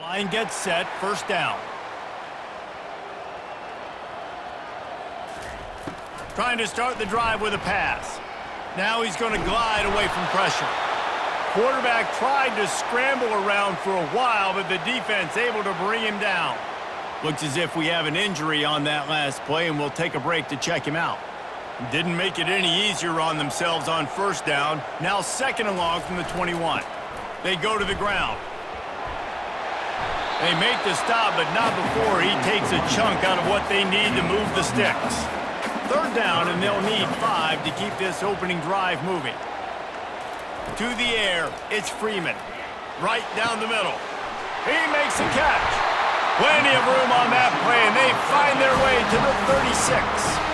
Line gets set, first down. Trying to start the drive with a pass. Now he's going to glide away from pressure. Quarterback tried to scramble around for a while, but the defense able to bring him down. Looks as if we have an injury on that last play, and we'll take a break to check him out. Didn't make it any easier on themselves on first down. Now second and long from the 21. They go to the ground. They make the stop, but not before he takes a chunk out of what they need to move the sticks. Third down, and they'll need 5 to keep this opening drive moving. To the air, it's Freeman. Right down the middle. He makes the catch. Plenty of room on that play, and they find their way to the 36.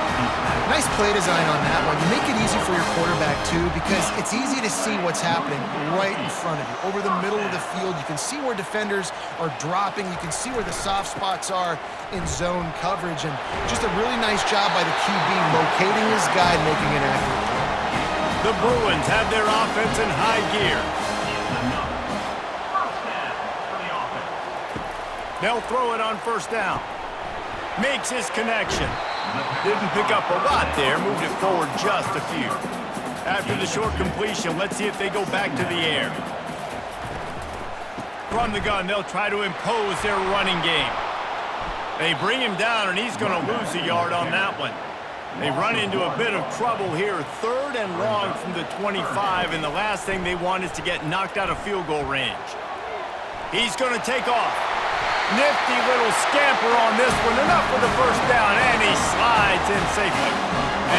Nice play design on that one. You make it easy for your quarterback, too, because it's easy to see what's happening right in front of you. Over the middle of the field, you can see where defenders are dropping. You can see where the soft spots are in zone coverage. And just a really nice job by the QB locating his guy and making an accurate play. The Bruins have their offense in high gear. They'll throw it on first down. Makes his connection. Didn't pick up a lot there, moved it forward just a few. After the short completion, let's see if they go back to the air. From the gun, they'll try to impose their running game. They bring him down, and he's going to lose a yard on that one. They run into a bit of trouble here, third and long from the 25, and the last thing they want is to get knocked out of field goal range. He's going to take off. Nifty little scamper on this one, enough for the first down, and he slides in safely.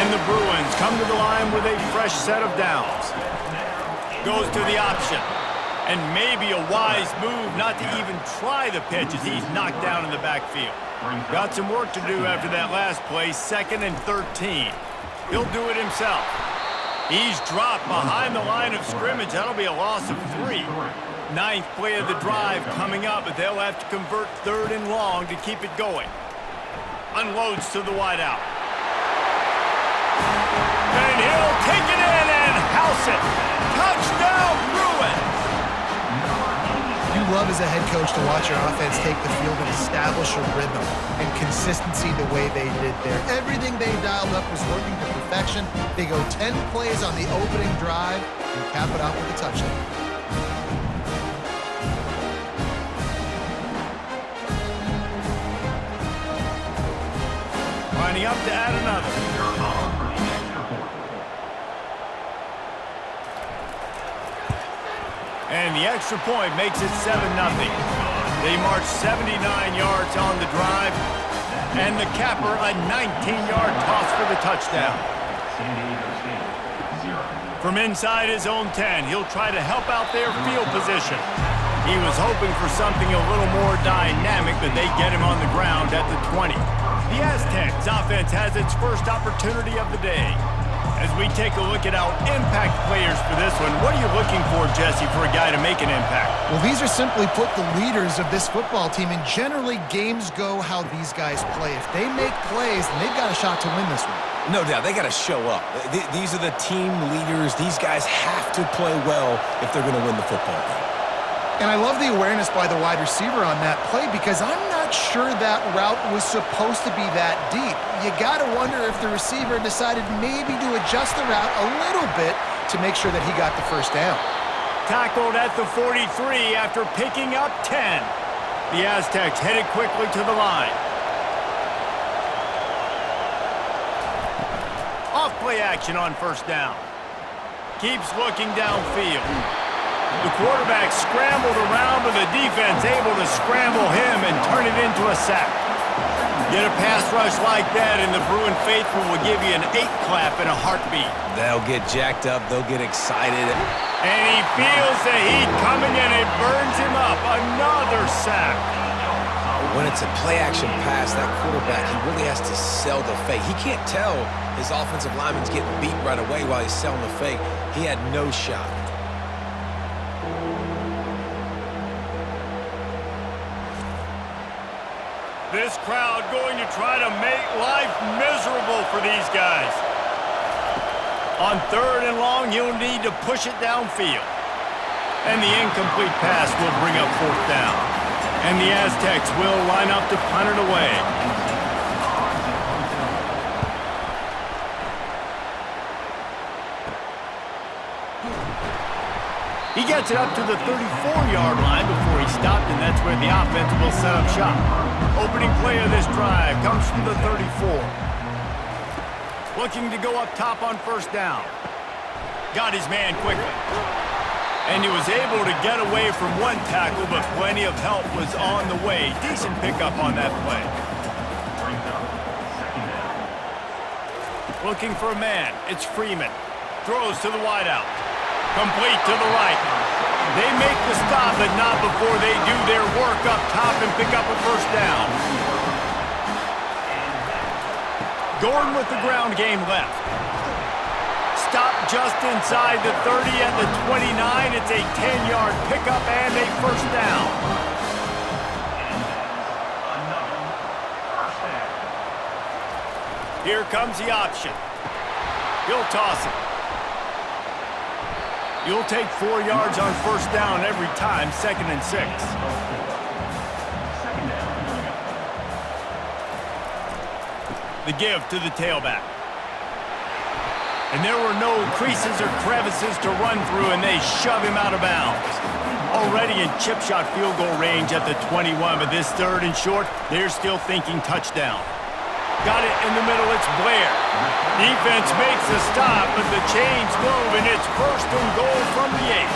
And the Bruins come to the line with a fresh set of downs. Goes to the option. And maybe a wise move not to even try the pitch as he's knocked down in the backfield. Got some work to do after that last play, 2nd and 13. He'll do it himself. He's dropped behind the line of scrimmage. That'll be a loss of 3. 9th play of the drive coming up, but they'll have to convert 3rd and long to keep it going. Unloads to the wideout. And he'll take it in and house it. Touchdown, Bruins! You love as a head coach to watch your offense take the field and establish a rhythm and consistency the way they did there. Everything they dialed up was working to perfection. They go 10 plays on the opening drive and cap it off with a touchdown. Lining up to add another. And the extra point makes it 7-0. They march 79 yards on the drive. And the capper, a 19-yard toss for the touchdown. From inside his own 10, he'll try to help out their field position. He was hoping for something a little more dynamic, but they get him on the ground at the 20. The Aztecs offense has its first opportunity of the day. As we take a look at our impact players for this one, what are you looking for, Jesse, for a guy to make an impact? Well, these are simply put the leaders of this football team, and generally games go how these guys play. If they make plays, then they've got a shot to win this one. No doubt, they got to show up. These are the team leaders. These guys have to play well if they're going to win the football game. And I love the awareness by the wide receiver on that play because I'm not sure that route was supposed to be that deep. You got to wonder if the receiver decided maybe to adjust the route a little bit to make sure that he got the first down. Tackled at the 43 after picking up 10. The Aztecs headed quickly to the line. Off-play action on first down. Keeps looking downfield. The quarterback scrambled around, but the defense able to scramble him and turn it into a sack. Get a pass rush like that, and the Bruin faithful will give you an 8-clap in a heartbeat. They'll get jacked up. They'll get excited. And he feels the heat coming, and it burns him up. Another sack. When it's a play-action pass, that quarterback, he really has to sell the fake. He can't tell his offensive lineman's getting beat right away while he's selling the fake. He had no shot. This crowd going to try to make life miserable for these guys. On 3rd and long, he'll need to push it downfield. And the incomplete pass will bring up 4th down. And the Aztecs will line up to punt it away. He gets it up to the 34-yard line before he stopped, and that's where the offense will set up shop. Opening play of this drive comes from the 34. Looking to go up top on first down. Got his man quickly. And he was able to get away from one tackle, but plenty of help was on the way. Decent pickup on that play. Looking for a man. It's Freeman. Throws to the wideout. Complete to the right. They make the stop, but not before they do their work up top and pick up a first down. Going with the ground game left. Stop just inside the 30 at the 29. It's a 10-yard pickup and a first down. Here comes the option. He'll toss it. You'll take 4 yards on first down every time, 2nd and 6. The give to the tailback. And there were no creases or crevices to run through, and they shove him out of bounds. Already in chip shot field goal range at the 21, but this 3rd and short, they're still thinking touchdown. Got it in the middle, it's Blair. Defense makes a stop, but the chains move, and it's 1st and goal from the 8.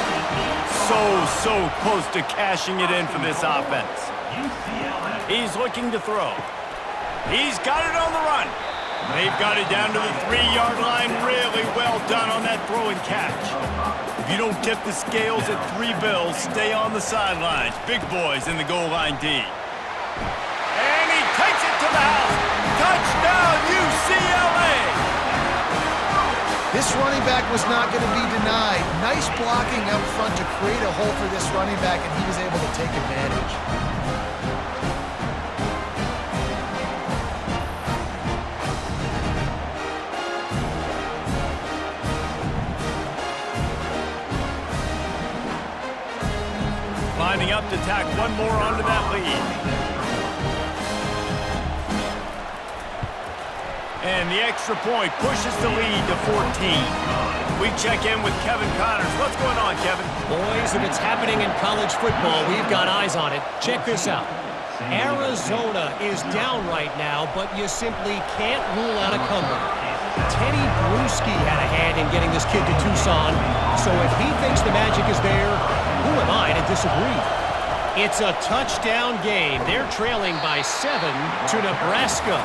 So close to cashing it in for this offense. He's looking to throw. He's got it on the run. They've got it down to the 3-yard line. Really well done on that throw and catch. If you don't tip the scales at 3 bills, stay on the sidelines. Big boys in the goal line D. And he takes it to the house. Touchdown, UCLA! This running back was not going to be denied. Nice blocking up front to create a hole for this running back, and he was able to take advantage. Lining up to tack one more onto that lead. And the extra point pushes the lead to 14. We check in with Kevin Connors. What's going on, Kevin? Boys, if it's happening in college football, we've got eyes on it. Check this out. Arizona is down right now, but you simply can't rule out a comeback. Teddy Bruschi had a hand in getting this kid to Tucson, so if he thinks the magic is there, who am I to disagree? It's a touchdown game. They're trailing by 7 to Nebraska.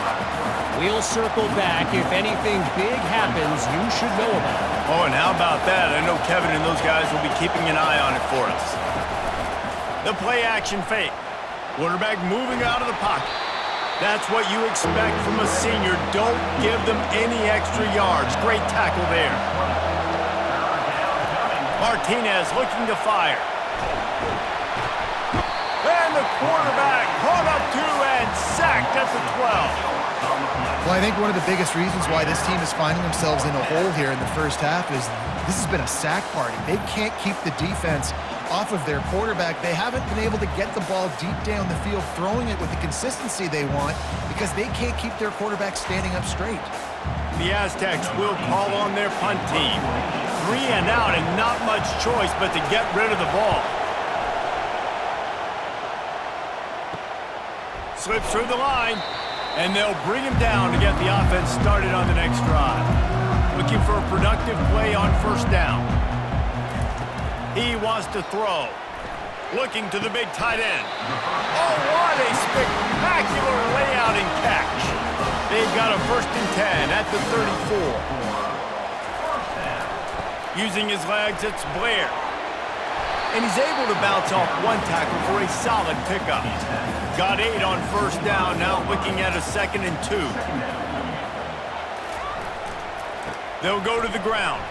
We'll circle back. If anything big happens, you should know about it. Oh, and how about that? I know Kevin and those guys will be keeping an eye on it for us. The play-action fake. Quarterback moving out of the pocket. That's what you expect from a senior. Don't give them any extra yards. Great tackle there. Martinez looking to fire. And the quarterback caught up to and sacked at the 12. Well, I think one of the biggest reasons why this team is finding themselves in a hole here in the first half is this has been a sack party. They can't keep the defense off of their quarterback. They haven't been able to get the ball deep down the field, throwing it with the consistency they want because they can't keep their quarterback standing up straight. The Aztecs will call on their punt team. 3 and out and not much choice but to get rid of the ball. Slips through the line. And they'll bring him down to get the offense started on the next drive. Looking for a productive play on first down. He wants to throw. Looking to the big tight end. Oh, what a spectacular layout and catch. They've got a 1st and 10 at the 34. Using his legs, it's Blair. And he's able to bounce off one tackle for a solid pickup. Got 8 on first down, now looking at a 2nd and 2. They'll go to the ground.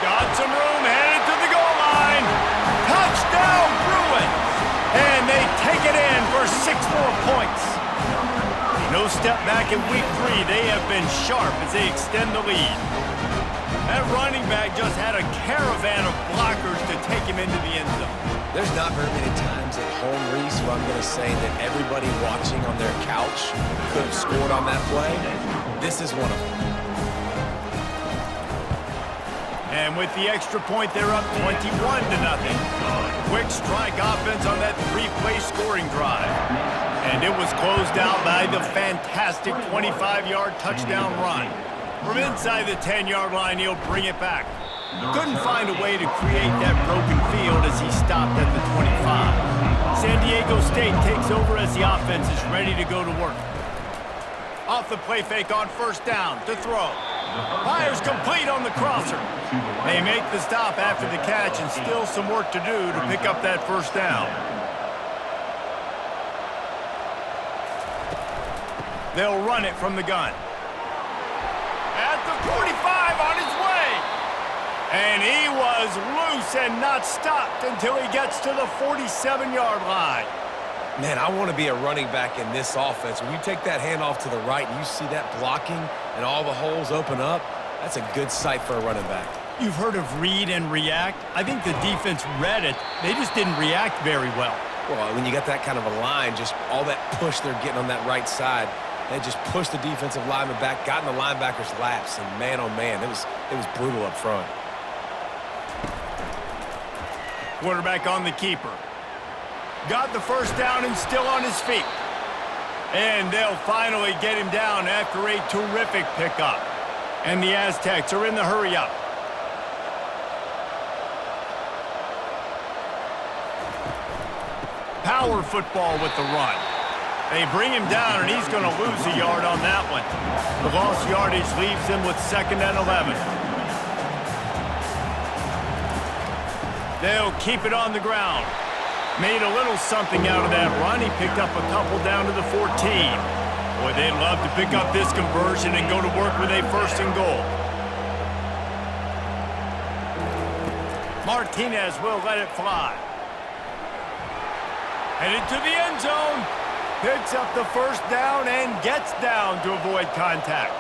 Got some room, headed to the goal line. Touchdown, Bruins! And they take it in for 6 more points. No step back in week 3. They have been sharp as they extend the lead. That running back just had a caravan of blockers to take him into the end zone. There's not very many times at home, Reese, where I'm going to say that everybody watching on their couch could have scored on that play. This is one of them. And with the extra point, they're up 21-0. Quick strike offense on that three-play scoring drive. And it was closed out by the fantastic 25-yard touchdown run. From inside the 10-yard line, he'll bring it back. Couldn't find a way to create that broken field as he stopped at the 25. San Diego State takes over as the offense is ready to go to work. Off the play fake on first down to throw. Fires complete on the crosser. They make the stop after the catch and still some work to do to pick up that first down. They'll run it from the gun. At the 45 on his way. And he was loose and not stopped until he gets to the 47-yard line. Man, I want to be a running back in this offense. When you take that handoff to the right and you see that blocking and all the holes open up, that's a good sight for a running back. You've heard of read and react. I think the defense read it. They just didn't react very well. Well, when you got that kind of a line, just all that push they're getting on that right side, they just pushed the defensive lineman back, got in the linebacker's laps, and man, oh man, it was brutal up front. Quarterback on the keeper. Got the first down and still on his feet. And they'll finally get him down after a terrific pickup. And the Aztecs are in the hurry-up. Power football with the run. They bring him down, and he's going to lose a yard on that one. The lost yardage leaves him with 2nd and 11. They'll keep it on the ground. Made a little something out of that run. He picked up a couple down to the 14. Boy, they'd love to pick up this conversion and go to work with a 1st and goal. Martinez will let it fly. Headed to the end zone. Picks up the first down and gets down to avoid contact.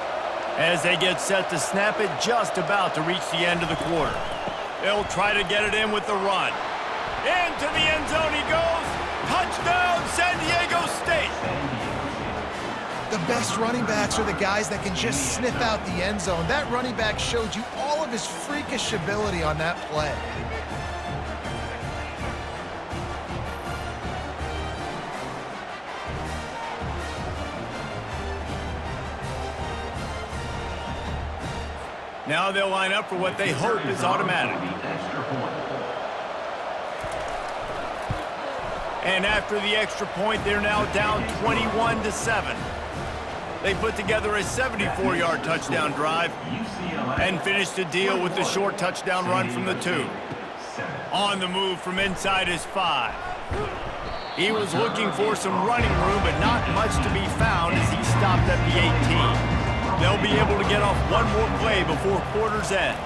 As they get set to snap it, just about to reach the end of the quarter. They'll try to get it in with the run. Into the end zone he goes. Touchdown, San Diego State. The best running backs are the guys that can just sniff out the end zone. That running back showed you all of his freakish ability on that play. Now they'll line up for what they hope is automatic. And after the extra point, they're now down 21-7. They put together a 74-yard touchdown drive and finished the deal with the short touchdown run from the 2. On the move from inside his 5. He was looking for some running room, but not much to be found as he stopped at the 18. They'll be able to get off one more play before quarter's end.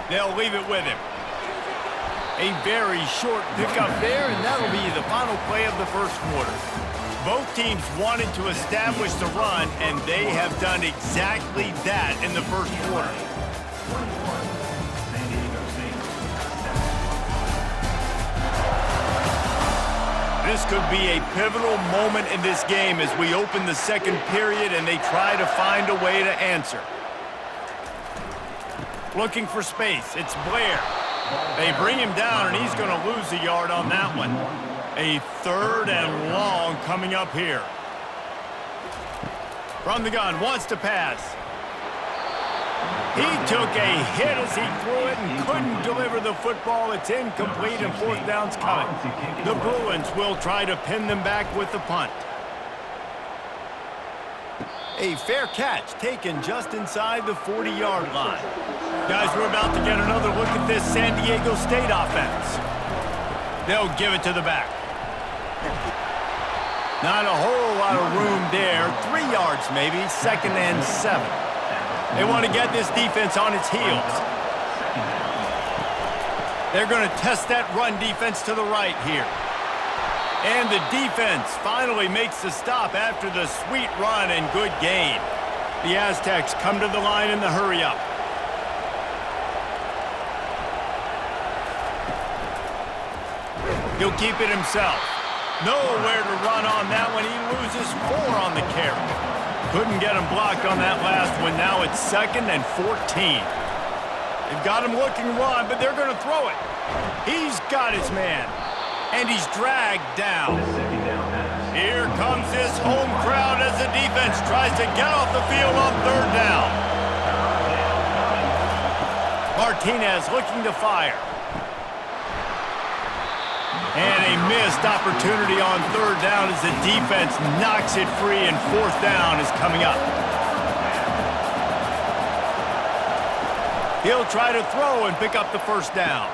They'll leave it with him. A very short pickup there, and that'll be the final play of the first quarter. Both teams wanted to establish the run, and they have done exactly that in the first quarter. This could be a pivotal moment in this game as we open the second period and they try to find a way to answer. Looking for space, it's Blair. They bring him down, and he's going to lose a yard on that one. A 3rd and long coming up here. From the gun, wants to pass. He took a hit as he threw it and couldn't deliver the football. It's incomplete, and 4th down's coming. The Bruins will try to pin them back with the punt. A fair catch taken just inside the 40-yard line. Guys, we're about to get another look at this San Diego State offense. They'll give it to the back. Not a whole lot of room there. 3 yards maybe, 2nd and 7. They want to get this defense on its heels. They're going to test that run defense to the right here. And the defense finally makes the stop after the sweet run and good gain. The Aztecs come to the line in the hurry-up. He'll keep it himself. Nowhere to run on that one. He loses 4 on the carry. Couldn't get him blocked on that last one. Now it's 2nd and 14. They've got him looking run, but they're going to throw it. He's got his man, and he's dragged down. Here comes this home crowd as the defense tries to get off the field on 3rd down. Martinez looking to fire. And a missed opportunity on 3rd down as the defense knocks it free, and 4th down is coming up. He'll try to throw and pick up the 1st down.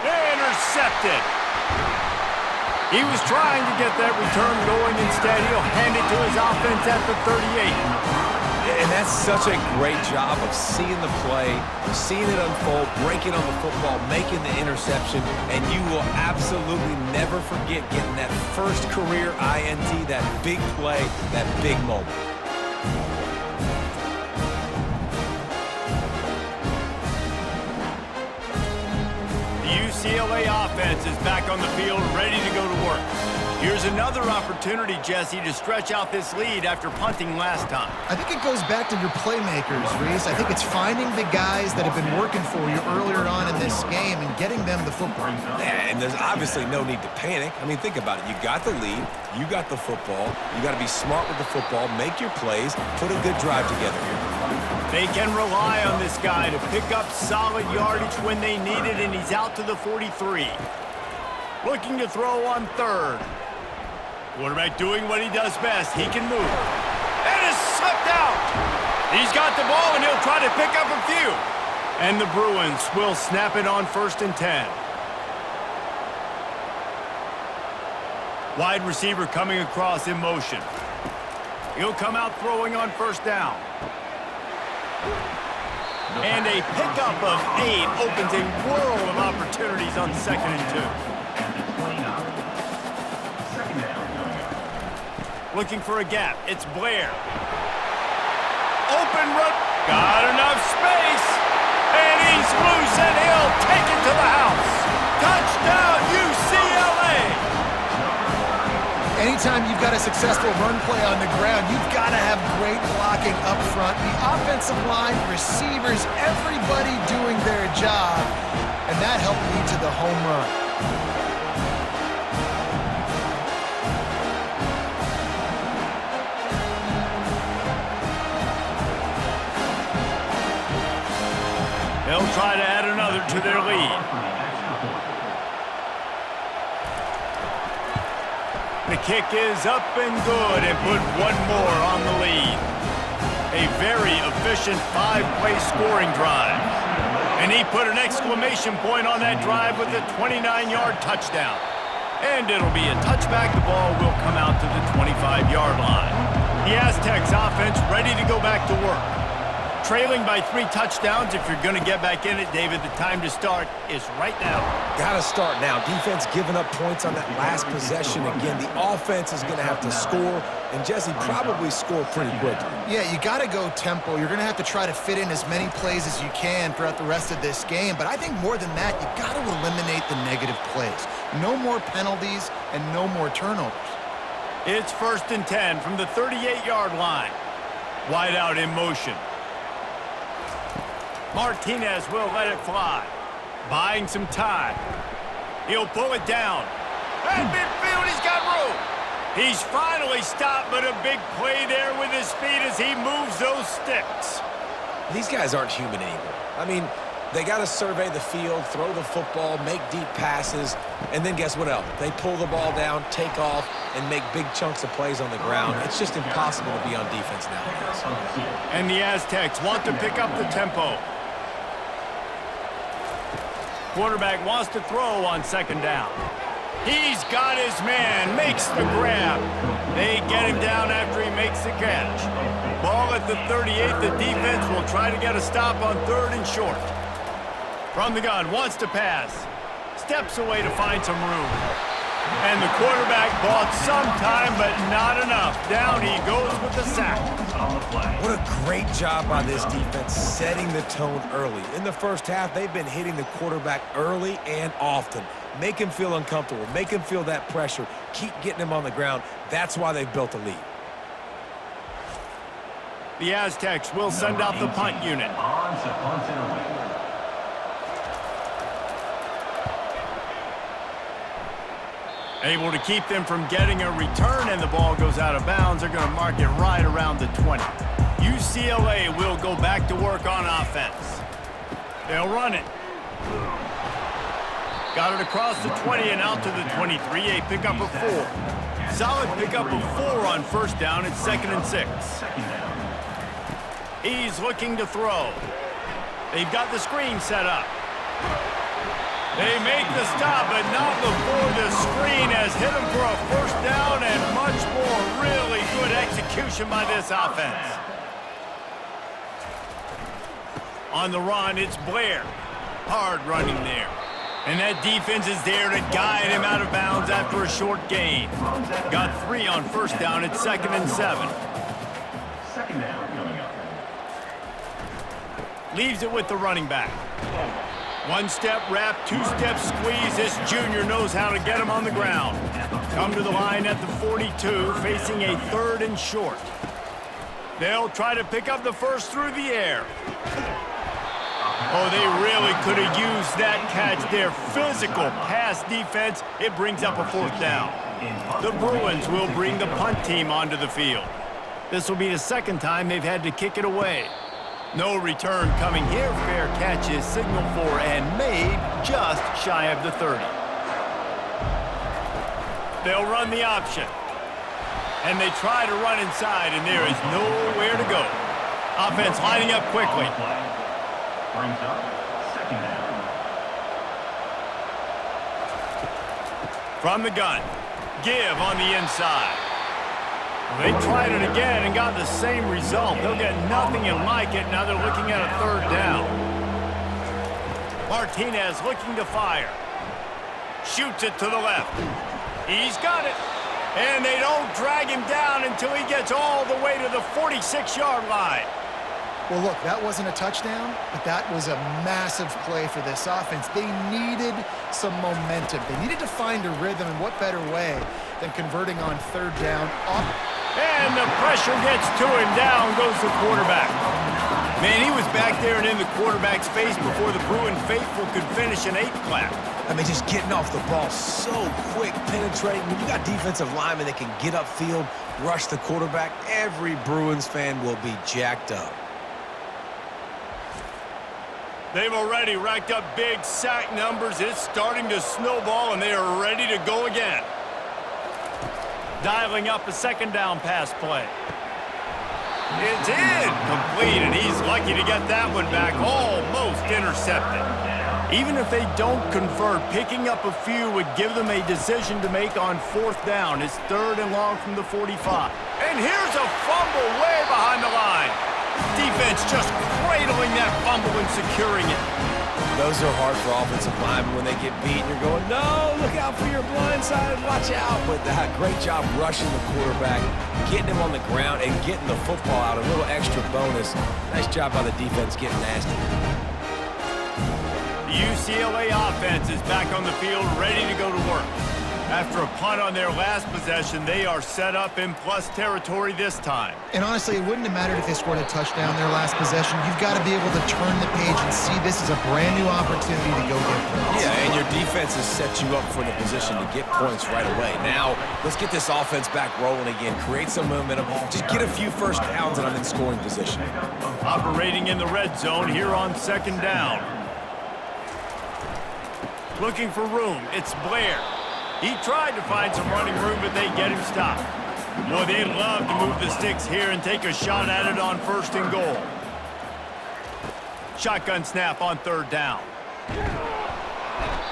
Intercepted. He was trying to get that return going. Instead, he'll hand it to his offense at the 38. And that's such a great job of seeing the play, seeing it unfold, breaking on the football, making the interception, and you will absolutely never forget getting that first career INT, that big play, that big moment. The UCLA offense is back on the field, ready to go to work. Here's another opportunity, Jesse, to stretch out this lead after punting last time. I think it goes back to your playmakers, Reese. I think it's finding the guys that have been working for you earlier on in this game and getting them the football. Yeah, and there's obviously no need to panic. I mean, think about it. You got the lead. You got the football. You got to be smart with the football, make your plays, put a good drive together here. They can rely on this guy to pick up solid yardage when they need it, and he's out to the 43. Looking to throw on 3rd. Quarterback doing what he does best. He can move. And is slipped out. He's got the ball, and he'll try to pick up a few. And the Bruins will snap it on 1st and 10. Wide receiver coming across in motion. He'll come out throwing on 1st down. And a pickup of 8 opens a world of opportunities on 2nd and 2. Looking for a gap. It's Blair. Open run. Got enough space. And he's loose, and he'll take it to the house. Touchdown, UCLA. Anytime you've got a successful run play on the ground, you've got to have great blocking up front. The offensive line, receivers, everybody doing their job. And that helped lead to the home run. They'll try to add another to their lead. The kick is up and good, and put 1 more on the lead. A very efficient 5-play scoring drive. And he put an exclamation point on that drive with a 29-yard touchdown. And it'll be a touchback. The ball will come out to the 25-yard line. The Aztecs offense ready to go back to work. Trailing by 3 touchdowns. If you're going to get back in it, David, the time to start is right now. Got to start now. Defense giving up points on that last possession. Again, the offense is going to have to score, and Jesse probably score pretty quickly. Yeah, you got to go tempo. You're going to have to try to fit in as many plays as you can throughout the rest of this game. But I think more than that, you got to eliminate the negative plays. No more penalties and no more turnovers. It's 1st and 10 from the 38-yard line. Wide out in motion. Martinez will let it fly. Buying some time. He'll pull it down. At midfield, he's got room. He's finally stopped, but a big play there with his feet as he moves those sticks. These guys aren't human anymore. I mean, they got to survey the field, throw the football, make deep passes, and then guess what else? They pull the ball down, take off, and make big chunks of plays on the ground. It's just impossible to be on defense nowadays. And the Aztecs want to pick up the tempo. Quarterback wants to throw on 2nd down. He's got his man, makes the grab. They get him down after he makes the catch. Ball at the 38, the defense will try to get a stop on 3rd and short. From the gun, wants to pass. Steps away to find some room. And the quarterback bought some time, but not enough. Down he goes with the sack. What a great job by this defense setting the tone early. In the first half, they've been hitting the quarterback early and often. Make him feel uncomfortable. Make him feel that pressure. Keep getting him on the ground. That's why they've built a lead. The Aztecs will send out the punt unit. Able to keep them from getting a return, and the ball goes out of bounds. They're going to mark it right around the 20. UCLA will go back to work on offense. They'll run it. Got it across the 20 and out to the 23. A pickup of 4. Solid pickup of 4 on first down. It's 2nd and 6. He's looking to throw. They've got the screen set up. They make the stop, but not before the screen has hit him for a first down, and much more really good execution by this offense. On the run, it's Blair. Hard running there. And that defense is there to guide him out of bounds after a short gain. Got 3 on first down. It's 2nd and 7. Second down coming up. Leaves it with the running back. 1-step wrap, 2-step squeeze. This junior knows how to get him on the ground. Come to the line at the 42, facing a 3rd and short. They'll try to pick up the first through the air. Oh, they really could have used that catch there. Physical pass defense. It brings up a 4th down. The Bruins will bring the punt team onto the field. This will be the 2nd time they've had to kick it away. No return coming here. Fair catch is signaled for and made just shy of the 30. They'll run the option. And they try to run inside, and there is nowhere to go. Offense lining up quickly. Brings up 2nd down. From the gun. Give on the inside. They tried it again and got the same result. They'll get nothing like it. Now they're looking at a 3rd down. Martinez looking to fire. Shoots it to the left. He's got it. And they don't drag him down until he gets all the way to the 46-yard line. Well, look, that wasn't a touchdown, but that was a massive play for this offense. They needed some momentum. They needed to find a rhythm, and what better way than converting on 3rd down. And the pressure gets to him. Down goes the quarterback. Man, he was back there and in the quarterback's face before the Bruin faithful could finish an 8 clap. I mean, just getting off the ball so quick, penetrating. When you got defensive linemen that can get upfield, rush the quarterback, every Bruins fan will be jacked up. They've already racked up big sack numbers. It's starting to snowball, and they are ready to go again. Dialing up a 2nd down pass play. It's in. Complete, and he's lucky to get that one back. Almost intercepted. Even if they don't convert, picking up a few would give them a decision to make on 4th down. It's 3rd and long from the 45. And here's a fumble way behind the line. Defense just cradling that fumble and securing it. Those are hard for offensive linemen when they get beat. You're going, no, look out for your blind side, watch out. But great job rushing the quarterback, getting him on the ground, and getting the football out. A little extra bonus. Nice job by the defense getting nasty. The UCLA offense is back on the field, ready to go to work. After a punt on their last possession, they are set up in plus territory this time. And honestly, it wouldn't have mattered if they scored a touchdown their last possession. You've got to be able to turn the page and see this is a brand new opportunity to go get points. Yeah, and your defense has set you up for the position to get points right away. Now, let's get this offense back rolling again, create some momentum, just get a few first downs, and I'm in scoring position. Operating in the red zone here on 2nd down. Looking for room, it's Blair. He tried to find some running room, but they get him stopped. Boy, they'd love to move the sticks here and take a shot at it on 1st and goal. Shotgun snap on 3rd down.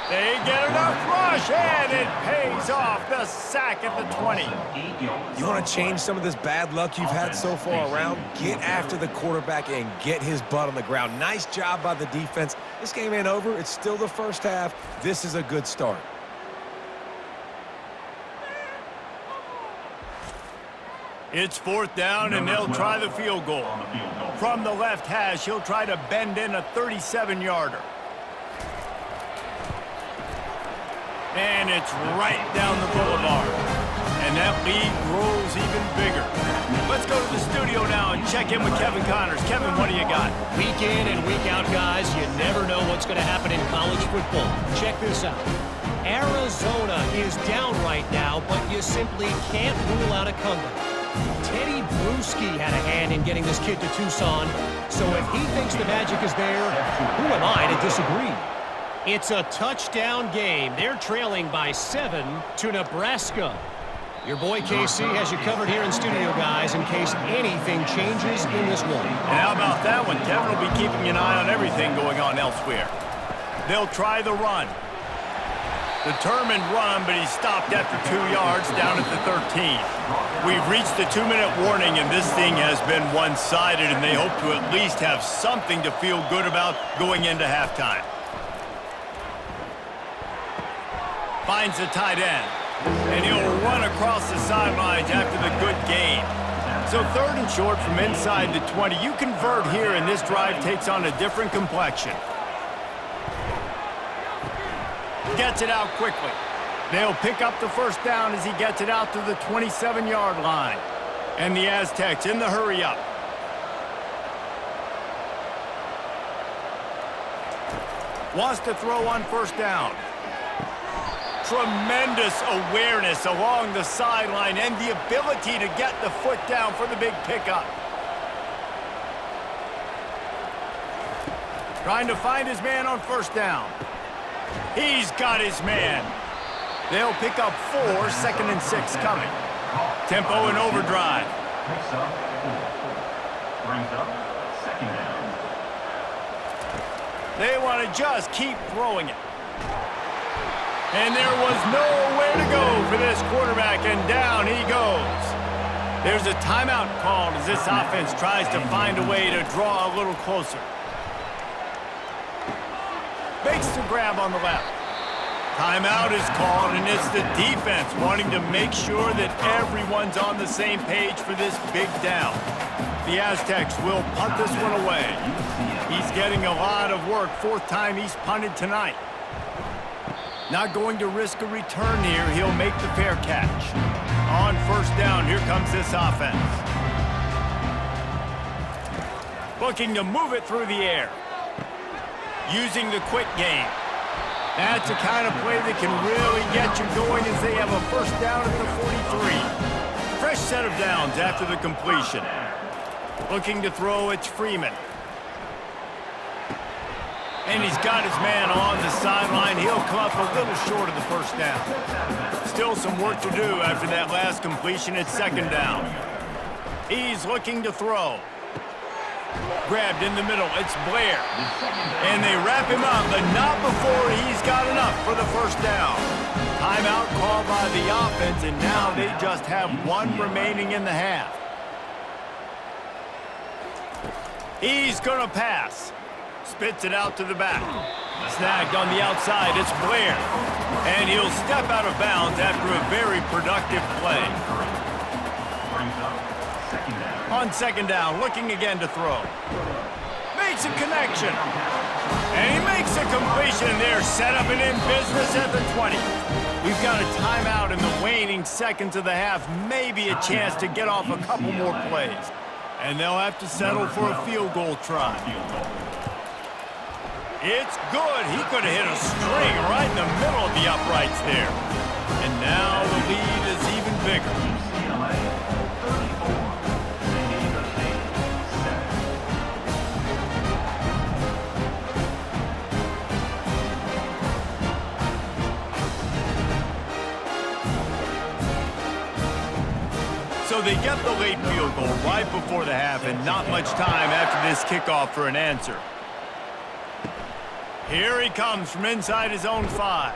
They get enough rush, and it pays off. The sack at the 20. You want to change some of this bad luck you've had so far around? Get after the quarterback and get his butt on the ground. Nice job by the defense. This game ain't over. It's still the first half. This is a good start. It's 4th down, and they'll try the field goal. From the left hash, he'll try to bend in a 37-yarder. And it's right down the boulevard. And that lead grows even bigger. Let's go to the studio now and check in with Kevin Connors. Kevin, what do you got? Week in and week out, guys, you never know what's going to happen in college football. Check this out. Arizona is down right now, but you simply can't rule out a comeback. Teddy Bruschi had a hand in getting this kid to Tucson, so if he thinks the magic is there, who am I to disagree? It's a touchdown game. They're trailing by 7 to Nebraska. Your boy KC has you covered here in studio, guys, in case anything changes in this one. And how about that one? Kevin will be keeping an eye on everything going on elsewhere. They'll try the run. Determined run, but he stopped after 2 yards down at the 13. We've reached the 2-minute warning, and this thing has been one-sided, and they hope to at least have something to feel good about going into halftime. Finds the tight end, and he'll run across the sidelines after the good gain. So 3rd and short from inside the 20. You convert here, and this drive takes on a different complexion. Gets it out quickly. They'll pick up the first down as he gets it out to the 27-yard line. And the Aztecs in the hurry-up. Wants to throw on first down. Tremendous awareness along the sideline and the ability to get the foot down for the big pickup. Trying to find his man on first down. He's got his man. They'll pick up 4, 2nd and 6 coming. Tempo and overdrive. Picks up 4. Brings up 2nd down. They want to just keep throwing it. And there was nowhere to go for this quarterback, and down he goes. There's a timeout called as this offense tries to find a way to draw a little closer. Makes the grab on the left. Timeout is called, and it's the defense wanting to make sure that everyone's on the same page for this big down. The Aztecs will punt this one away. He's getting a lot of work. 4th time he's punted tonight. Not going to risk a return here. He'll make the fair catch. On first down, here comes this offense. Looking to move it through the air. Using the quick game. That's the kind of play that can really get you going as they have a first down at the 43. Fresh set of downs after the completion. Looking to throw, it's Freeman. And he's got his man on the sideline. He'll come up a little short of the first down. Still some work to do after that last completion. It's 2nd down. He's looking to throw. Grabbed in the middle. It's Blair. And they wrap him up, but not before he's got enough for the first down. Timeout called by the offense, and now they just have 1 remaining in the half. He's going to pass. Spits it out to the back. Snagged on the outside. It's Blair. And he'll step out of bounds after a very productive play. On 2nd down, looking again to throw. Makes a connection. And he makes a completion. They're set up and in business at the 20. We've got a timeout in the waning seconds of the half. Maybe a chance to get off a couple more plays. And they'll have to settle for a field goal try. It's good. He could have hit a string right in the middle of the uprights there. And now the lead is even bigger. So they get the late field goal right before the half, and not much time after this kickoff for an answer. Here he comes from inside his own 5.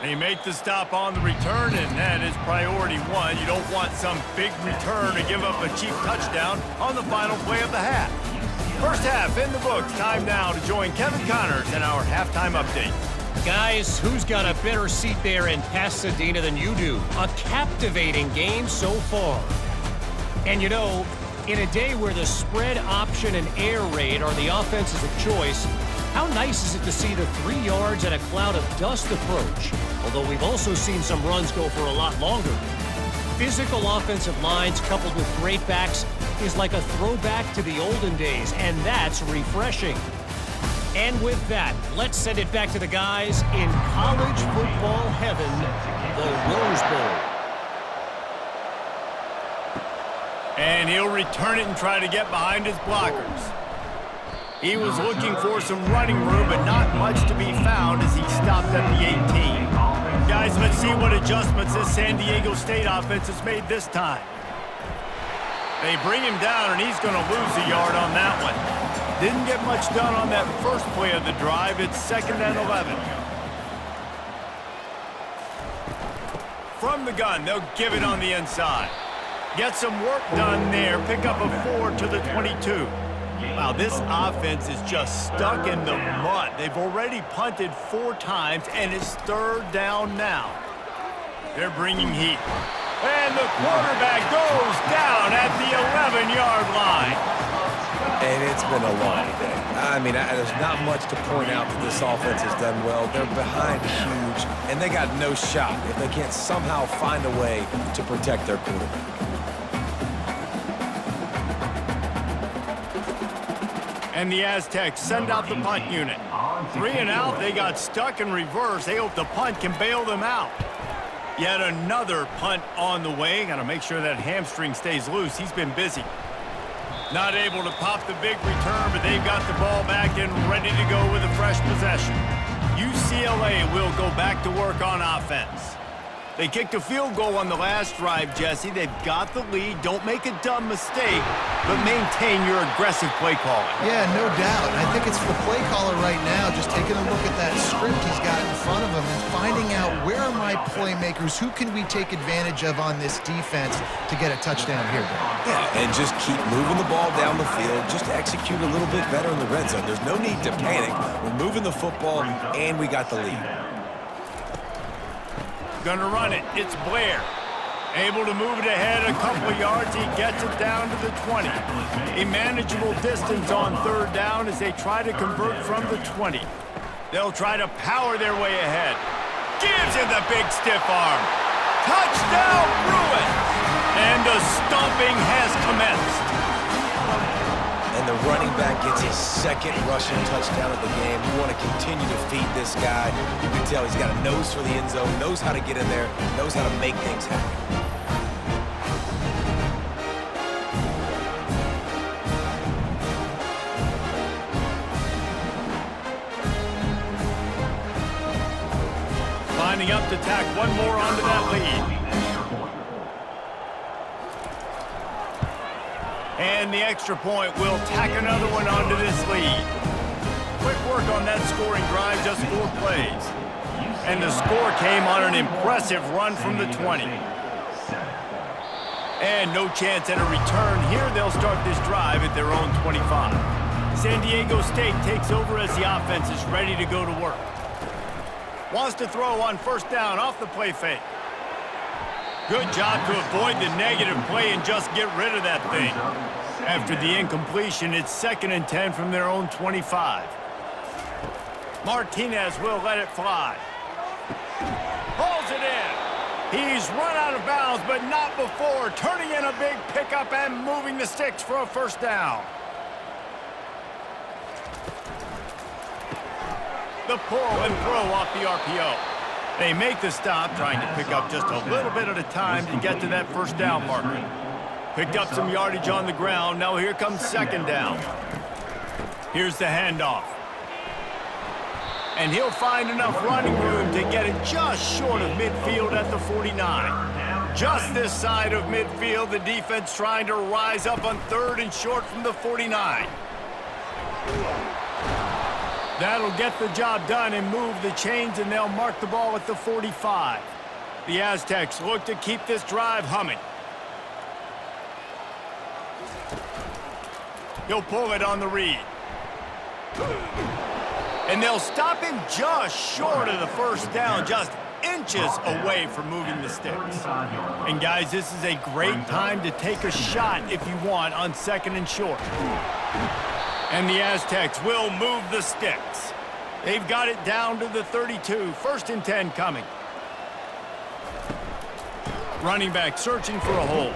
They make the stop on the return, and that is priority 1. You don't want some big return to give up a cheap touchdown on the final play of the half. First half in the books. Time now to join Kevin Connors in our halftime update. Guys, who's got a better seat there in Pasadena than you do? A captivating game so far. And you know, in a day where the spread option and air raid are the offenses of choice, How nice is it to see the 3 yards and a cloud of dust approach? Although we've also seen some runs go for a lot longer. Physical offensive lines coupled with great backs is like a throwback to the olden days, and that's refreshing. And with that, let's send it back to the guys in college football heaven, the Rose Bowl. And he'll return it and try to get behind his blockers. He was looking for some running room, but not much to be found as he stopped at the 18. Guys, let's see what adjustments this San Diego State offense has made this time. They bring him down, and he's going to lose a yard on that one. Didn't get much done on that first play of the drive. It's 2nd and 11. From the gun, they'll give it on the inside. Get some work done there. Pick up a 4 to the 22. Wow, this offense is just stuck in the mud. They've already punted 4 times, and it's 3rd down now. They're bringing heat. And the quarterback goes down at the 11-yard line. And it's been a long day. I mean, there's not much to point out that this offense has done well. They're behind huge, and they got no shot if they can't somehow find a way to protect their quarterback. And the Aztecs send out the punt unit. 3 and out, they got stuck in reverse. They hope the punt can bail them out. Yet another punt on the way. Got to make sure that hamstring stays loose. He's been busy. Not able to pop the big return, but they've got the ball back and ready to go with a fresh possession. UCLA will go back to work on offense. They kicked a field goal on the last drive, Jesse. They've got the lead. Don't make a dumb mistake, but maintain your aggressive play calling. Yeah, no doubt. I think it's the play caller right now, just taking a look at that script he's got in front of him and finding out where are my playmakers, who can we take advantage of on this defense to get a touchdown here, Dan? Yeah, and just keep moving the ball down the field. Just execute a little bit better in the red zone. There's no need to panic. We're moving the football, and we got the lead. Gonna run it. It's Blair. Able to move it ahead a couple of yards. He gets it down to the 20. A manageable distance on 3rd down as they try to convert from the 20. They'll try to power their way ahead. Gives him the big stiff arm. Touchdown, Bruins! And the stomping has commenced. And the running back gets his 2nd rushing touchdown of the game. You want to continue to feed this guy. You can tell he's got a nose for the end zone, knows how to get in there, knows how to make things happen. Lining up to tack one more onto that lead. And the extra point will tack another one onto this lead. Quick work on that scoring drive, just 4 plays. And the score came on an impressive run from the 20. And no chance at a return here. They'll start this drive at their own 25. San Diego State takes over as the offense is ready to go to work. Wants to throw on 1st down off the play fake. Good job to avoid the negative play and just get rid of that thing. After the incompletion, it's 2nd and 10 from their own 25. Martinez will let it fly. Pulls it in. He's run out of bounds, but not before. Turning in a big pickup and moving the sticks for a 1st down. The pull and throw off the RPO. They make the stop, trying to pick up just a little bit at a time to get to that 1st down marker. Picked up some yardage on the ground. Now here comes 2nd down. Here's the handoff. And he'll find enough running room to get it just short of midfield at the 49. Just this side of midfield, the defense trying to rise up on 3rd and short from the 49. That'll get the job done and move the chains, and they'll mark the ball at the 45. The Aztecs look to keep this drive humming. He'll pull it on the read. And they'll stop him just short of the 1st down, just inches away from moving the sticks. And guys, this is a great time to take a shot if you want on 2nd and short. And the Aztecs will move the sticks. They've got it down to the 32. 1st and 10 coming. Running back searching for a hole.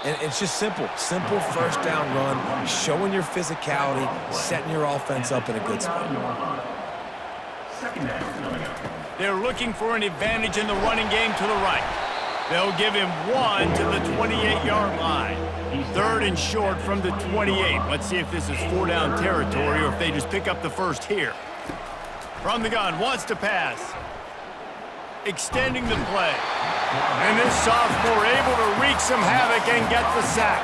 And it's just simple. Simple first down run, showing your physicality, setting your offense up in a good spot. 2nd down coming up. They're looking for an advantage in the running game to the right. They'll give him 1 to the 28-yard line. 3rd and short from the 28. Let's see if this is 4-down territory or if they just pick up the first here. From the gun, wants to pass. Extending the play. And this sophomore able to wreak some havoc and get the sack.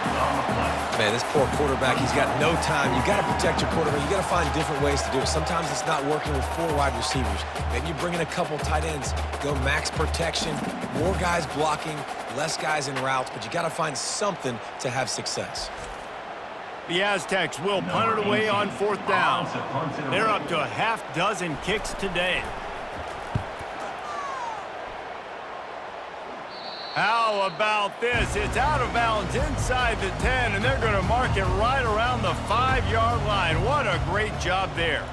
Man, this poor quarterback, he's got no time. You got to protect your quarterback. You got to find different ways to do it. Sometimes it's not working with 4 wide receivers. Maybe you bring in a couple tight ends, go max protection, more guys blocking, less guys in routes, but you got to find something to have success. The Aztecs will punt it away on 4th down. They're up to a half dozen kicks today. How about this? It's out of bounds inside the 10, and they're going to mark it right around the 5-yard line. What a great job there.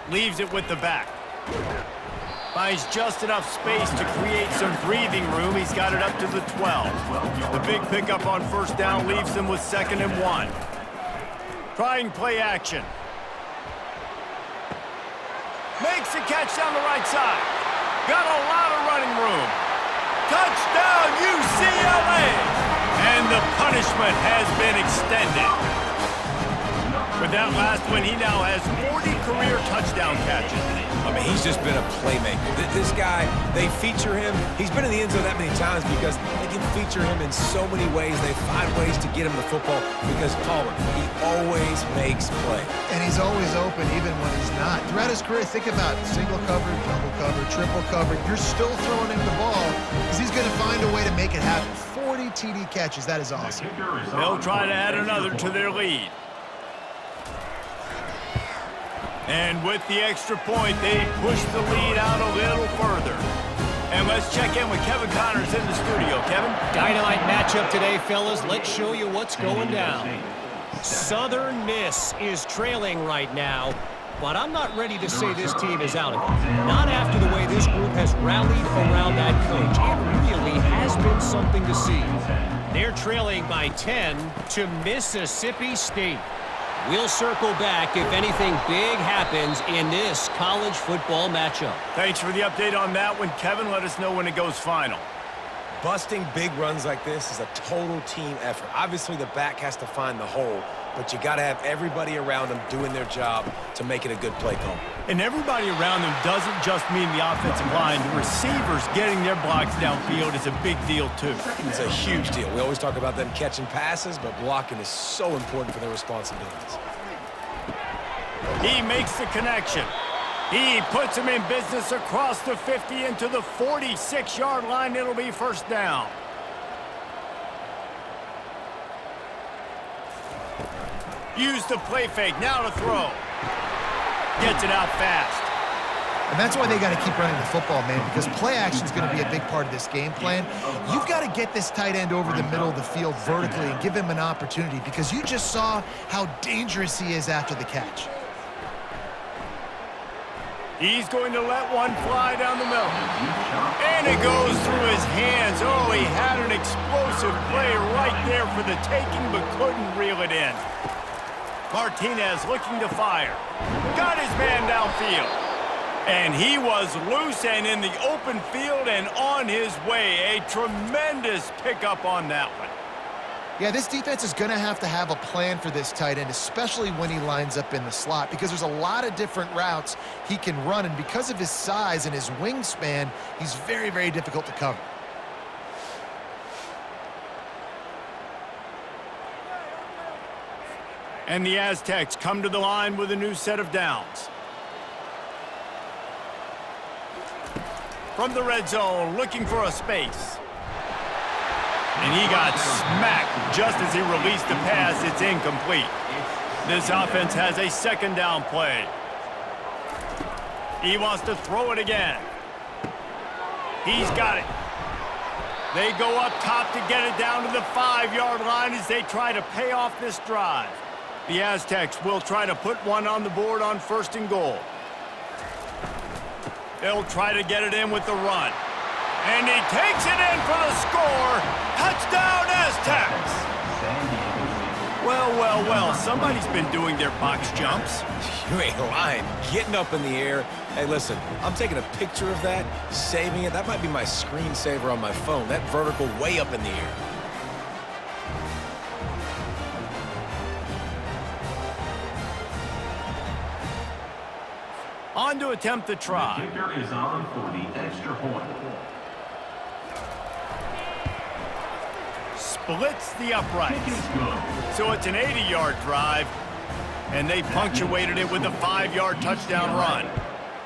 Leaves it with the back. Finds just enough space to create some breathing room. He's got it up to the 12. The big pickup on 1st down leaves them with 2nd and 1. Trying play action. Makes a catch down the right side. Got a lot of running room. Touchdown, UCLA! And the punishment has been extended. With that last one, he now has 40 career touchdown catches. I mean, he's just been a playmaker. This guy, they feature him. He's been in the end zone that many times because they can feature him in so many ways. They find ways to get him the football because Palmer, he always makes play. And he's always open even when he's not. Throughout his career, think about single covered, double covered, triple covered. You're still throwing him the ball because he's going to find a way to make it happen. 40 TD catches. That is awesome. They'll try to add another to their lead. And with the extra point, they push the lead out a little further. And let's check in with Kevin Connors in the studio. Kevin? Dynamite matchup today, fellas. Let's show you what's going down. Southern Miss is trailing right now, but I'm not ready to say this team is out of it. Not after the way this group has rallied around that coach. It really has been something to see. They're trailing by 10 to Mississippi State. We'll circle back if anything big happens in this college football matchup. Thanks for the update on that one, Kevin. Let us know when it goes final. Busting big runs like this is a total team effort. Obviously, the back has to find the hole, but you got to have everybody around them doing their job to make it a good play call. And everybody around them doesn't just mean the offensive line. The receivers getting their blocks downfield is a big deal, too. It's a huge deal. We always talk about them catching passes, but blocking is so important for their responsibilities. He makes the connection. He puts him in business across the 50 into the 46-yard line. It'll be 1st down. Use the play fake. Now to throw. Gets it out fast. And that's why they got to keep running the football, man, because play action is going to be a big part of this game plan. You've got to get this tight end over the middle of the field vertically and give him an opportunity because you just saw how dangerous he is after the catch. He's going to let one fly down the middle. And it goes through his hands. Oh, he had an explosive play right there for the taking, but couldn't reel it in. Martinez looking to fire. Got his man downfield. And he was loose and in the open field and on his way. A tremendous pickup on that one. Yeah, this defense is going to have a plan for this tight end, especially when he lines up in the slot, because there's a lot of different routes he can run, and because of his size and his wingspan, he's very, very difficult to cover. And the Aztecs come to the line with a new set of downs. From the red zone, looking for a space. And he got smacked just as he released the pass. It's incomplete. This offense has a 2nd down play. He wants to throw it again. He's got it. They go up top to get it down to the 5-yard line as they try to pay off this drive. The Aztecs will try to put one on the board on 1st and goal. They'll try to get it in with the run. And he takes it in for the score. Touchdown, Aztecs! Well, well, well, somebody's been doing their box jumps. You ain't lying. Getting up in the air. Hey, listen, I'm taking a picture of that, saving it. That might be my screensaver on my phone. That vertical way up in the air. On to attempt the try. The kicker is on for the extra point. Splits the uprights. Kick is good. So it's an 80-yard drive, and they punctuated it with a 5-yard touchdown run.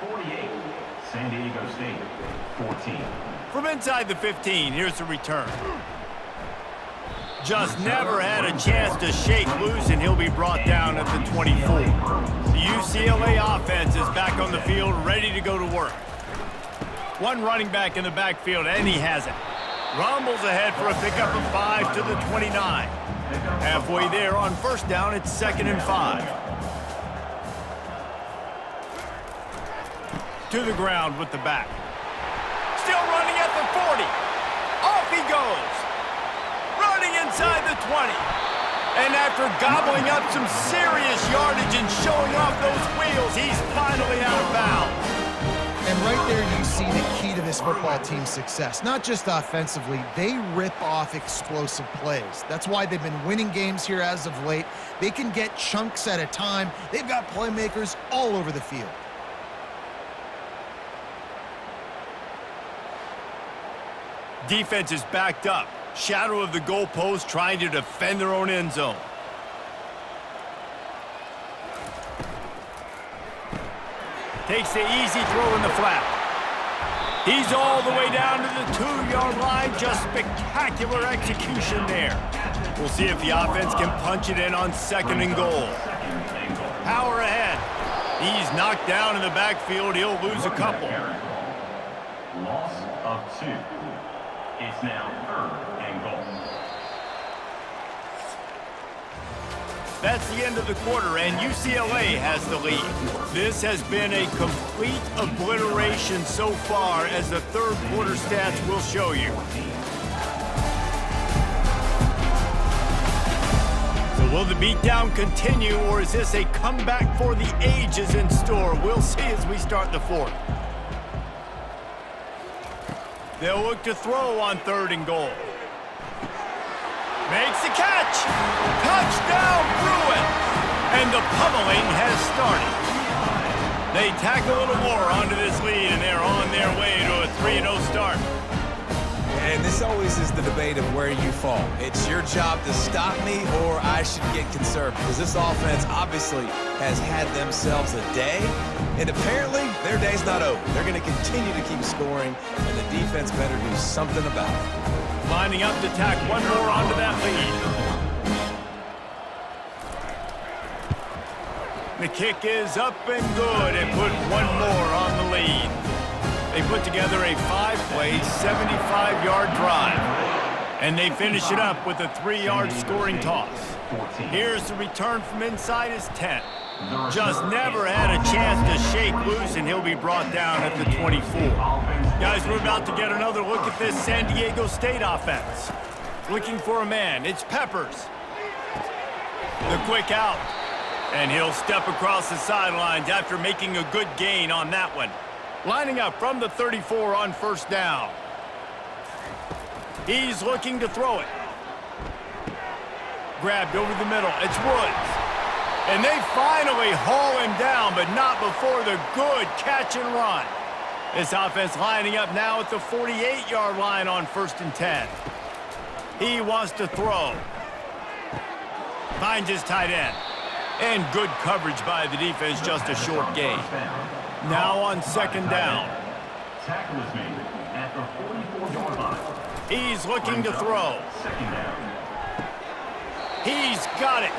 48, San Diego State, 14. From inside the 15, here's the return. Just never had a chance to shake loose, and he'll be brought down at the 24. The UCLA offense is back on the field, ready to go to work. One running back in the backfield, and he has it. Rumbles ahead for a pickup of 5 to the 29. Halfway there on 1st down, it's 2nd and 5. To the ground with the back. Still running at the 40. Off he goes. Running inside the 20. And after gobbling up some serious yardage and showing off those wheels, he's finally out of bounds. And right there you see the key to this football team's success. Not just offensively, they rip off explosive plays. That's why they've been winning games here as of late. They can get chunks at a time. They've got playmakers all over the field. Defense is backed up. Shadow of the goalpost trying to defend their own end zone. Takes the easy throw in the flat. He's all the way down to the 2-yard line. Just spectacular execution there. We'll see if the offense can punch it in on 2nd and goal. Power ahead. He's knocked down in the backfield. He'll lose a couple. Loss of 2. It's now 3rd and goal. That's the end of the quarter, and UCLA has the lead. This has been a complete obliteration so far, as the 3rd quarter stats will show you. So will the beatdown continue, or is this a comeback for the ages in store? We'll see as we start the 4th. They'll look to throw on 3rd and goal. Makes the catch. Touchdown, Bruins. And the pummeling has started. They tack a little more onto this lead, and they're on their way to a 3-0 start. And this always is the debate of where you fall. It's your job to stop me, or I should get conserved, because this offense obviously has had themselves a day, and apparently their day's not over. They're going to continue to keep scoring, and the defense better do something about it. Lining up to tack one more onto that lead. The kick is up and good, and put one more on the lead. They put together a 5-play, 75-yard drive, and they finish it up with a 3-yard scoring toss. Here's the return from inside his 10. Just never had a chance to shake loose, and he'll be brought down at the 24. Guys, we're about to get another look at this San Diego State offense. Looking for a man, it's Peppers. The quick out, and he'll step across the sidelines after making a good gain on that one. Lining up from the 34 on 1st down. He's looking to throw it. Grabbed over the middle, it's Woods. And they finally haul him down, but not before the good catch and run. This offense lining up now at the 48-yard line on 1st and 10. He wants to throw. Finds his tight end. And good coverage by the defense, just a short gain. Now on 2nd down. Tackle is made at the 44-yard line. He's looking to throw. 2nd down. He's got it.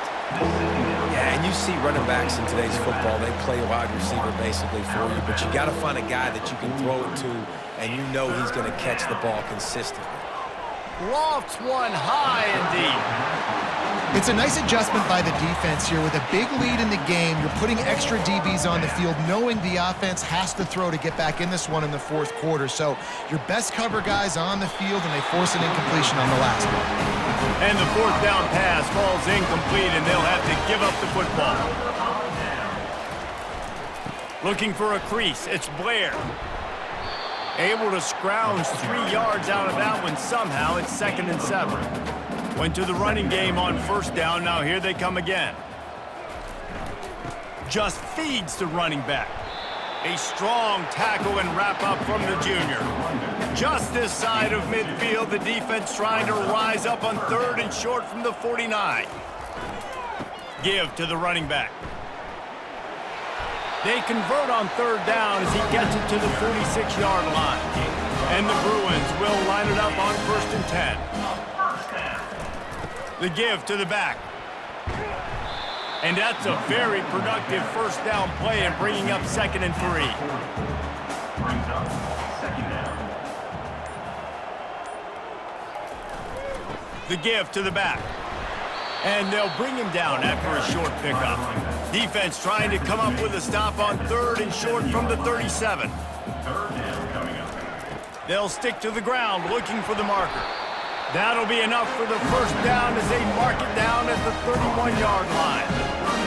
Yeah, and you see running backs in today's football, they play wide receiver basically for you, but you got to find a guy that you can throw it to, and you know he's going to catch the ball consistently. lofts one high and deep. It's a nice adjustment by the defense here. With a big lead in the game, you're putting extra DBs on the field, knowing the offense has to throw to get back in this one in the fourth quarter. So your best cover guys on the field, and they force an incompletion on the last one. And the fourth down pass falls incomplete, and they'll have to give up the football. Looking for a crease, it's Blair. Able to scrounge 3 yards out of that one somehow. It's 2nd and 7. Went to the running game on first down. Now here they come again. Just feeds the running back. A strong tackle and wrap up from the junior. Just this side of midfield, the defense trying to rise up on 3rd and short from the 49. Give to the running back. They convert on 3rd down as he gets it to the 46-yard line. And the Bruins will line it up on 1st and 10. The give to the back. And that's a very productive first down play and bringing up 2nd and 3. Brings up 2nd down. The give to the back. And they'll bring him down after a short pickup. Defense trying to come up with a stop on 3rd and short from the 37. 3rd down coming up. They'll stick to the ground looking for the marker. That'll be enough for the first down as they mark it down at the 31-yard line.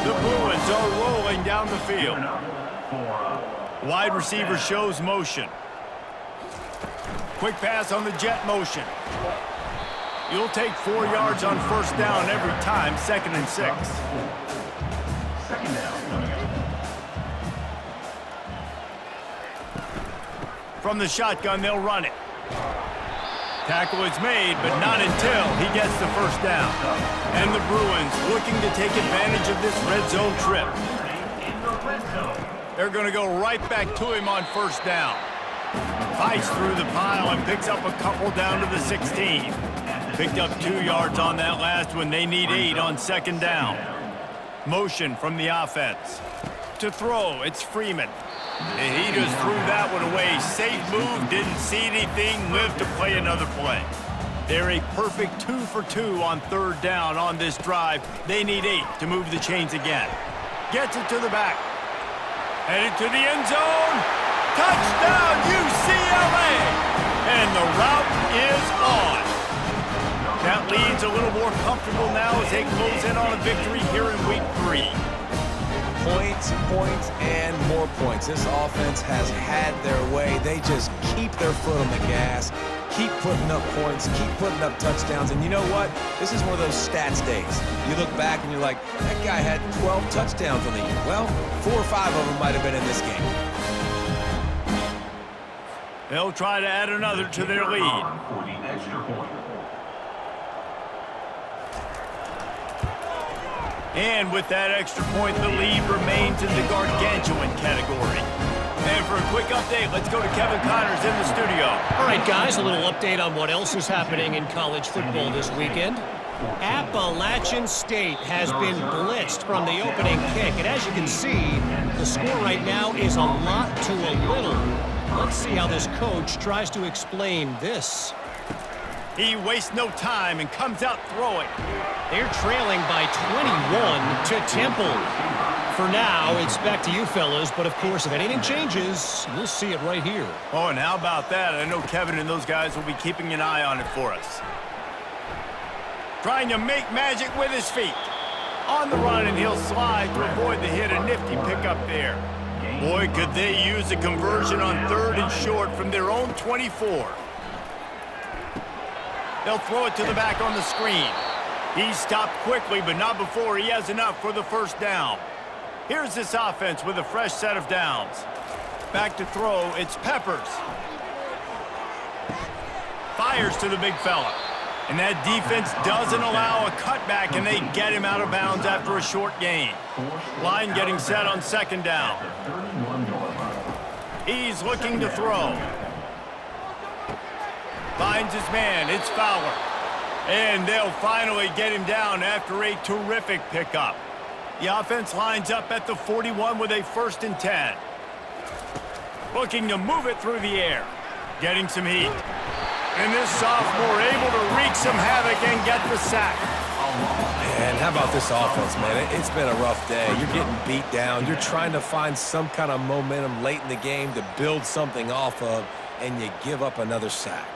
The Bruins are rolling down the field. Wide receiver shows motion. Quick pass on the jet motion. You'll take 4 yards on first down every time, 2nd and 6. 2nd down coming up. From the shotgun, they'll run it. Tackle is made, but not until he gets the first down. And the Bruins looking to take advantage of this red zone trip. They're going to go right back to him on first down. Fights through the pile and picks up a couple down to the 16. Picked up 2 yards on that last one. They need 8 on 2nd down. Motion from the offense. To throw, it's Freeman. And he just threw that one away. Safe move, didn't see anything, lived to play another play. They're a perfect 2 for 2 on 3rd down on this drive. They need 8 to move the chains again. Gets it to the back. Headed to the end zone. Touchdown, UCLA! And the route is on. That lead's a little more comfortable now as they close in on a victory here in week 3. Points, points, and more points. This offense has had their way. They just keep their foot on the gas, keep putting up points, keep putting up touchdowns. And you know what? This is one of those stats days. You look back and you're like, that guy had 12 touchdowns on the year. Well, 4 or 5 of them might have been in this game. They'll try to add another to their lead. For the extra point. And with that extra point, the lead remains in the gargantuan category. And for a quick update, let's go to Kevin Connors in the studio. All right, guys, a little update on what else is happening in college football this weekend. Appalachian State has been blitzed from the opening kick. And as you can see, the score right now is a lot to a little. Let's see how this coach tries to explain this. He wastes no time and comes out throwing. They're trailing by 21 to Temple. For now, it's back to you fellas, but of course, if anything changes, you'll see it right here. Oh, and how about that? I know Kevin and those guys will be keeping an eye on it for us. Trying to make magic with his feet. On the run, and he'll slide to avoid the hit. A nifty pickup there. Boy, could they use a conversion on 3rd and short from their own 24. They'll throw it to the back on the screen. He stopped quickly, but not before he has enough for the first down. Here's this offense with a fresh set of downs. Back to throw, it's Peppers. Fires to the big fella. And that defense doesn't allow a cutback, and they get him out of bounds after a short gain. Line getting set on 2nd down. He's looking to throw. Finds his man, it's Fowler. And they'll finally get him down after a terrific pickup. The offense lines up at the 41 with a 1st and 10. Looking to move it through the air. Getting some heat. And this sophomore able to wreak some havoc and get the sack. And how about this offense, man? It's been a rough day. You're getting beat down. You're trying to find some kind of momentum late in the game to build something off of, and you give up another sack.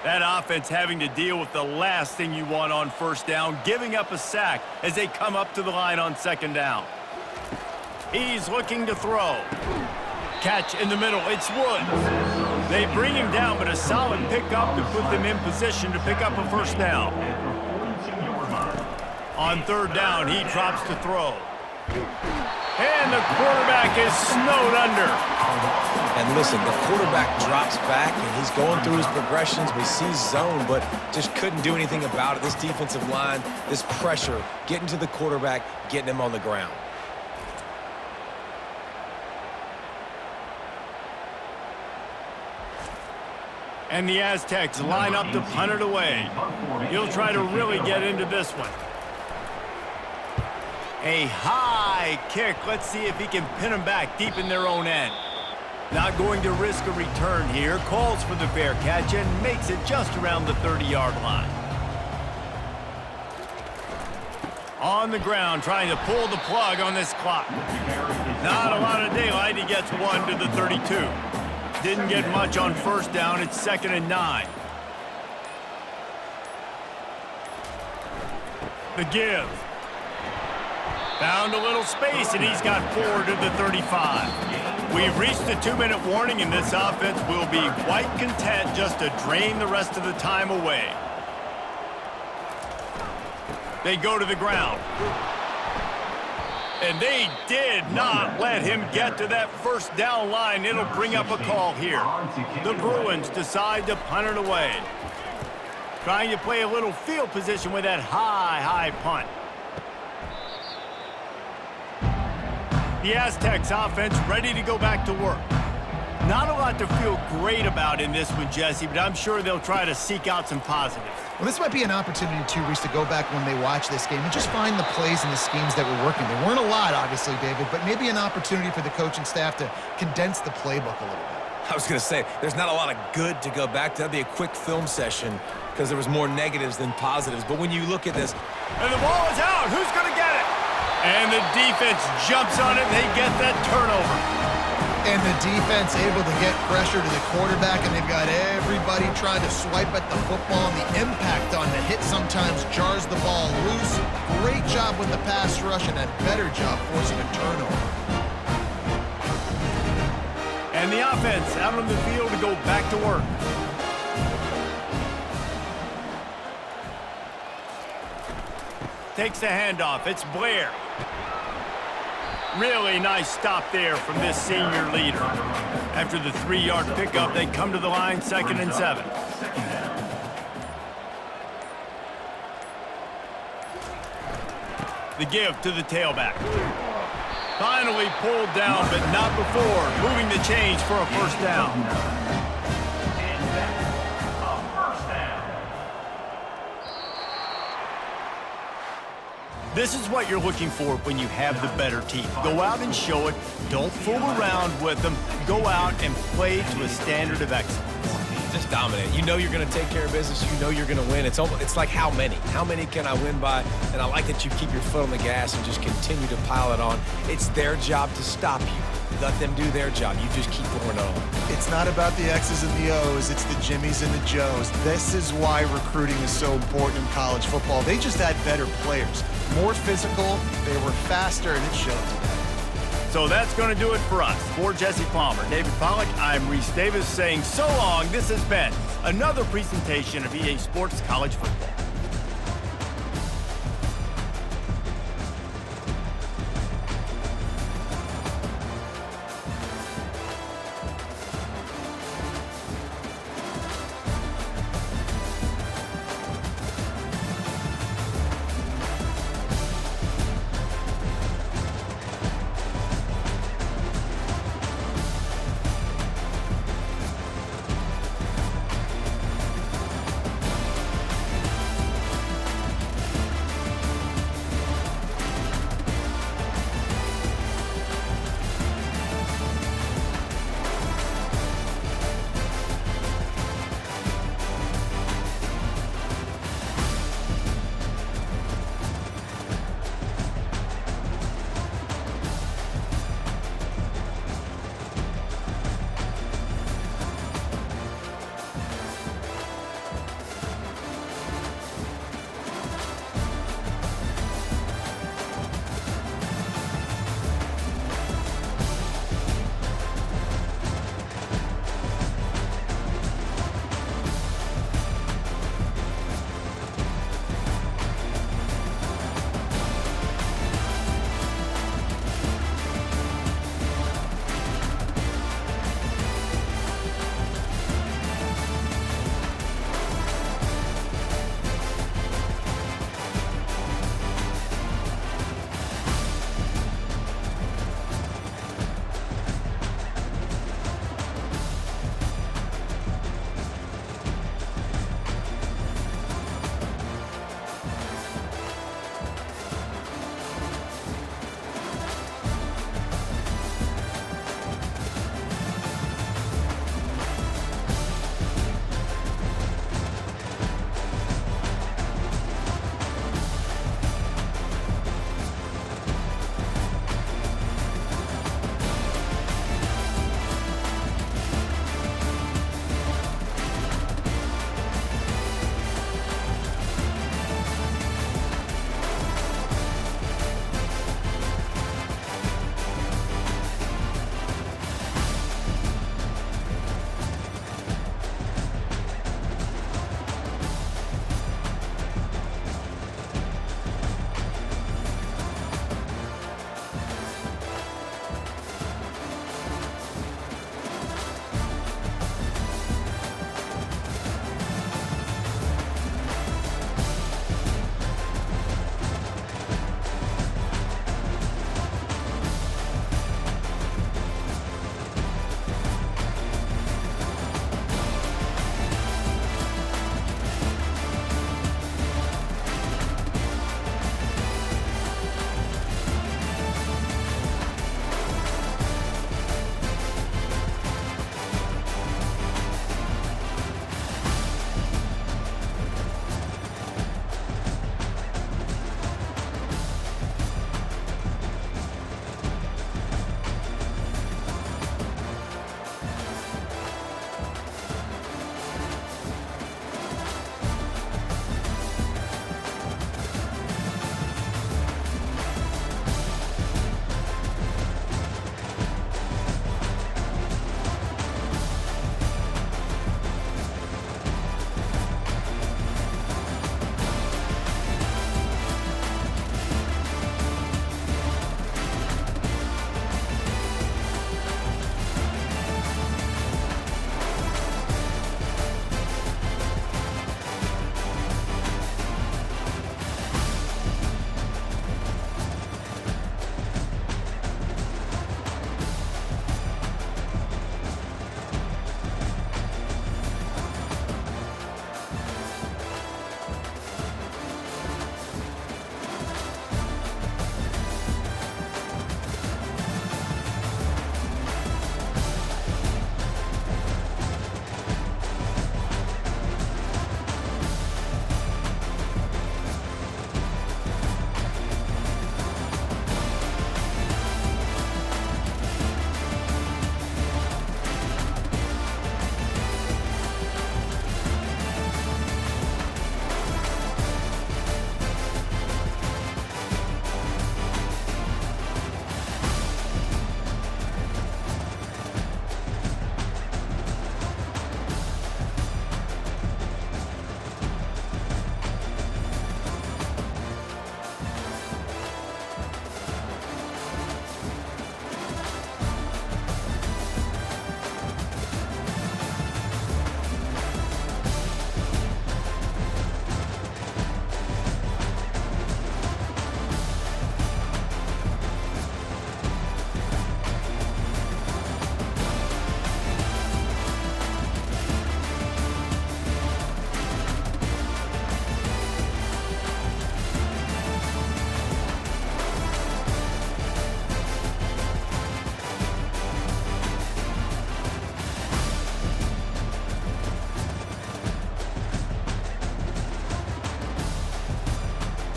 That offense having to deal with the last thing you want on first down, giving up a sack as they come up to the line on second down. He's looking to throw. Catch in the middle, it's Woods. They bring him down, but a solid pickup to put them in position to pick up a first down. On third down, he drops to throw. And the quarterback is snowed under. And listen, the quarterback drops back, and he's going through his progressions. We see zone, but just couldn't do anything about it. This defensive line, this pressure, getting to the quarterback, getting him on the ground. And the Aztecs line up to punt it away. He'll try to really get into this one. A high kick. Let's see if he can pin them back deep in their own end. Not going to risk a return here. Calls for the fair catch and makes it just around the 30-yard line. On the ground, trying to pull the plug on this clock. Not a lot of daylight. He gets one to the 32. Didn't get much on first down. It's 2nd and 9. The give. Found a little space, and he's got 4 to the 35. We've reached the 2-minute warning, and this offense will be quite content just to drain the rest of the time away. They go to the ground. And they did not let him get to that first down line. It'll bring up a call here. The Bruins decide to punt it away. Trying to play a little field position with that high punt. The Aztecs offense ready to go back to work. Not a lot to feel great about in this one, Jesse, but I'm sure they'll try to seek out some positives. Well, this might be an opportunity, too, Reese, to go back when they watch this game and just find the plays and the schemes that were working. There weren't a lot, obviously, David, but maybe an opportunity for the coaching staff to condense the playbook a little bit. I was going to say, there's not a lot of good to go back to. That'd be a quick film session because there was more negatives than positives. But when you look at this... And the ball is out. Who's going to get it? And the defense jumps on it, and they get that turnover. And the defense able to get pressure to the quarterback, and they've got everybody trying to swipe at the football, and the impact on the hit sometimes jars the ball loose. Great job with the pass rush, and a better job forcing a turnover. And the offense out on the field to go back to work. Takes the handoff. It's Blair. Really nice stop there from this senior leader. After the 3-yard pickup, they come to the line, 2nd and 7. The give to the tailback. Finally pulled down, but not before. Moving the change for a first down. This is what you're looking for when you have the better team. Go out and show it. Don't fool around with them. Go out and play to a standard of excellence. Just dominate. You know you're going to take care of business. You know you're going to win. It's like how many? How many can I win by? And I like that you keep your foot on the gas and just continue to pile it on. It's their job to stop you. Let them do their job. You just keep pouring it on. It's not about the X's and the O's. It's the Jimmies and the Joes. This is why recruiting is so important in college football. They just had better players. More physical, they were faster, and it showed today. So that's going to do it for us. For Jesse Palmer, David Pollack, I'm Reese Davis saying so long. This has been another presentation of EA Sports College Football.